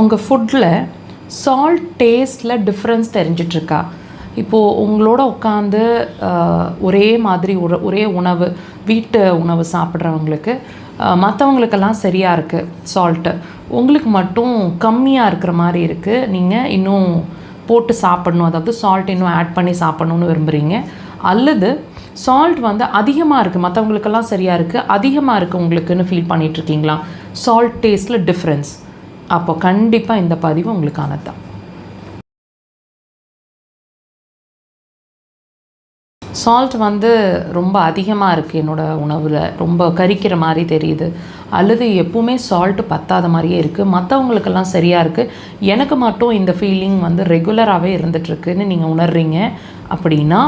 உங்கள் ஃபுட்டில் சால்ட் டேஸ்ட்டில் டிஃப்ரென்ஸ் தெரிஞ்சிட்ருக்கா? இப்போது உங்களோட உட்காந்து ஒரே மாதிரி ஒரே உணவு, வீட்டு உணவு சாப்பிட்றவங்களுக்கு மற்றவங்களுக்கெல்லாம் சரியாக இருக்குது சால்ட்டு, உங்களுக்கு மட்டும் கம்மியாக இருக்கிற மாதிரி இருக்குது, நீங்கள் இன்னும் போட்டு சாப்பிடணும், அதாவது சால்ட் இன்னும் ஆட் பண்ணி சாப்பிட்ணுன்னு விரும்புகிறீங்க. அல்லது சால்ட் வந்து அதிகமாக இருக்குது, மற்றவங்களுக்கெல்லாம் சரியாக இருக்குது, அதிகமாக இருக்குது உங்களுக்குன்னு ஃபீல் பண்ணிகிட்ருக்கீங்களா? சால்ட் டேஸ்ட்டில் டிஃப்ரென்ஸ். அப்போ கண்டிப்பாக இந்த பதிவு உங்களுக்கானது தான். சால்ட் வந்து ரொம்ப அதிகமாக இருக்குது என்னோடய உணவில், ரொம்ப கரிக்கிற மாதிரி தெரியுது, அல்லது எப்போவுமே சால்ட்டு பத்தாத மாதிரியே இருக்குது, மற்றவங்களுக்கெல்லாம் சரியாக இருக்குது, எனக்கு மட்டும் இந்த ஃபீலிங் வந்து ரெகுலராகவே இருந்துகிட்ருக்குன்னு நீங்கள் உணர்றீங்க அப்படின்னா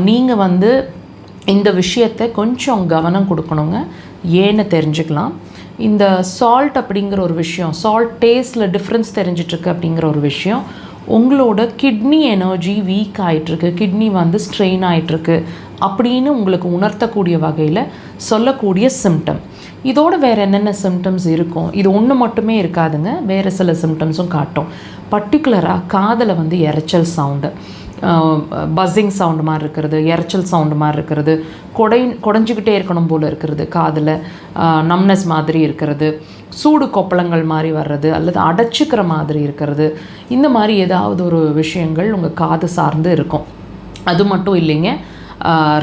நீங்கள் வந்து இந்த விஷயத்தை கொஞ்சம் கவனம் கொடுக்கணுங்க. ஏன்னு தெரிஞ்சுக்கலாம். இந்த சால்ட் அப்படிங்கிற ஒரு விஷயம், சால்ட் டேஸ்ட்டில் டிஃப்ரென்ஸ் தெரிஞ்சிட்ருக்கு அப்படிங்கிற ஒரு விஷயம் உங்களோட கிட்னி எனர்ஜி வீக் ஆகிட்டுருக்கு, கிட்னி வந்து ஸ்ட்ரெயின் ஆகிட்டுருக்கு அப்படின்னு உங்களுக்கு உணர்த்தக்கூடிய வகையில் சொல்லக்கூடிய சிம்டம். இதோட வேறு என்னென்ன சிம்டம்ஸ் இருக்கும்? இது ஒன்று மட்டுமே இருக்காதுங்க, வேறு சில சிம்டம்ஸும் காட்டும். பர்டிகுலராக காதில் வந்து இரைச்சல் சவுண்டு, பஸ்ஸிங் சவுண்டு மாதிரி இருக்கிறது, இரைச்சல் சவுண்டு மாதிரி இருக்கிறது, குடைஞ்சிக்கிட்டே இருக்கணும் போல் இருக்கிறது, காதில் நம்னஸ் மாதிரி இருக்கிறது, சூடு கொப்பளங்கள் மாதிரி வர்றது, அல்லது அடைச்சிக்கிற மாதிரி இருக்கிறது, இந்த மாதிரி ஏதாவது ஒரு விஷயங்கள் உங்கள் காது சார்ந்து இருக்கும். அது மட்டும் இல்லைங்க,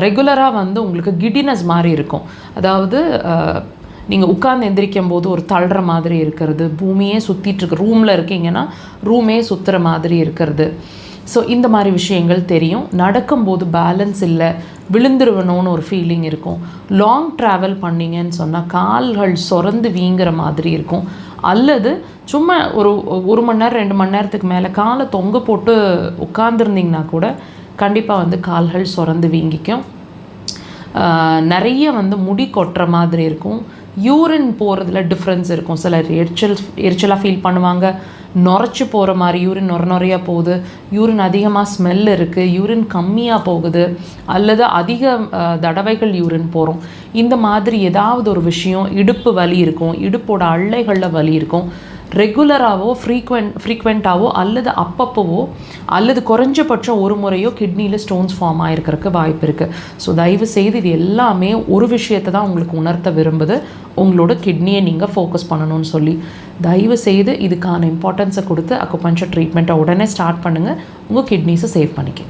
ரெகுலராக வந்து உங்களுக்கு கிடினஸ் மாதிரி இருக்கும், அதாவது நீங்கள் உட்கார்ந்து எந்திரிக்கும் போது ஒரு தள்ளுற மாதிரி இருக்கிறது, பூமியே சுற்றிட்டுருக்கு, ரூமில் இருக்கீங்கன்னா ரூமே சுற்றுற மாதிரி இருக்கிறது. ஸோ இந்த மாதிரி விஷயங்கள் தெரியும். நடக்கும்போது பேலன்ஸ் இல்லை, விழுந்துருவணும்னு ஒரு ஃபீலிங் இருக்கும். லாங் ட்ராவல் பண்ணிங்கன்னு சொன்னால் கால்கள் சொரந்து வீங்குற மாதிரி இருக்கும். அல்லது சும்மா ஒரு மணி நேரம் 2 மணி நேரத்துக்கு மேலே காலை தொங்க போட்டு உட்காந்துருந்திங்கன்னா கூட கண்டிப்பாக வந்து கால்கள் சொரந்து வீங்கிக்கும். நிறைய வந்து முடி கொட்டுற மாதிரி இருக்கும். யூரின் போகிறதுல டிஃப்ரென்ஸ் இருக்கும். சிலர் எரிச்சலாக ஃபீல் பண்ணுவாங்க, நுரைச்சி போகிற மாதிரி, யூரின் நுரையாக போகுது, யூரின் அதிகமாக ஸ்மெல் இருக்குது, யூரின் கம்மியாக போகுது, அல்லது அதிக தடவைகள் யூரின் போகிறோம். இந்த மாதிரி ஏதாவது ஒரு விஷயம், இடுப்பு வலி இருக்கும், இடுப்போட அள்ளைகளில் வலி இருக்கும், ரெகுலராகவோ ஃப்ரீக்வெண்ட்டாவோ அல்லது அப்பப்போவோ அல்லது குறைஞ்சபட்சம் ஒரு முறையோ கிட்னியில் ஸ்டோன்ஸ் ஃபார்ம் ஆகிருக்கிறதுக்கு வாய்ப்பு இருக்குது. ஸோ தயவு செய்து இது எல்லாமே ஒரு விஷயத்தை தான் உங்களுக்கு உணர்த்த விரும்புது, உங்களோட கிட்னியை நீங்கள் ஃபோக்கஸ் பண்ணணும்னு சொல்லி. தயவு செய்து இதுக்கான இம்பார்ட்டன்ஸை கொடுத்து அக்குபஞ்சர் ட்ரீட்மெண்ட்டை உடனே ஸ்டார்ட் பண்ணுங்கள். உங்கள் கிட்னிஸை சேவ் பண்ணிக்க.